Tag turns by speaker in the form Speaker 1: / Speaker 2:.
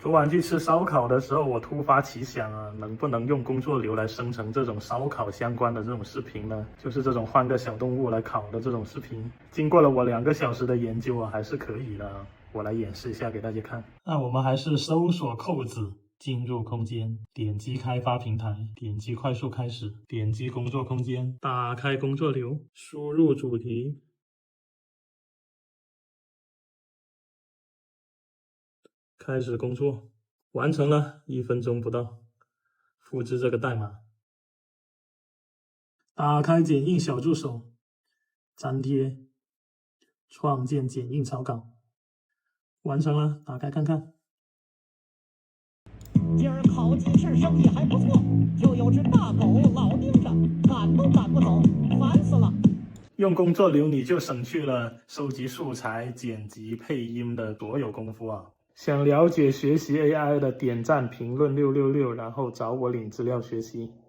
Speaker 1: 昨晚去吃烧烤的时候，我突发奇想啊，能不能用工作流来生成这种烧烤相关的这种视频呢？就是这种换个小动物来烤的这种视频。经过了我2个小时的研究啊，还是可以的。我来演示一下给大家看。那我们还是搜索扣子，进入空间，点击开发平台，点击快速开始，点击工作空间，打开工作流，输入主题。开始工作，完成了，1分钟不到。复制这个代码，打开剪映小助手，粘贴，创建剪映草稿，完成了，打开看看。
Speaker 2: 今儿烤鸡翅生意还不错，就有只大狗老盯着，赶都赶不走，烦死了。
Speaker 1: 用工作流你就省去了收集素材、剪辑、配音的所有功夫啊！想了解学习 AI 的，点赞评论666，然后找我领资料学习。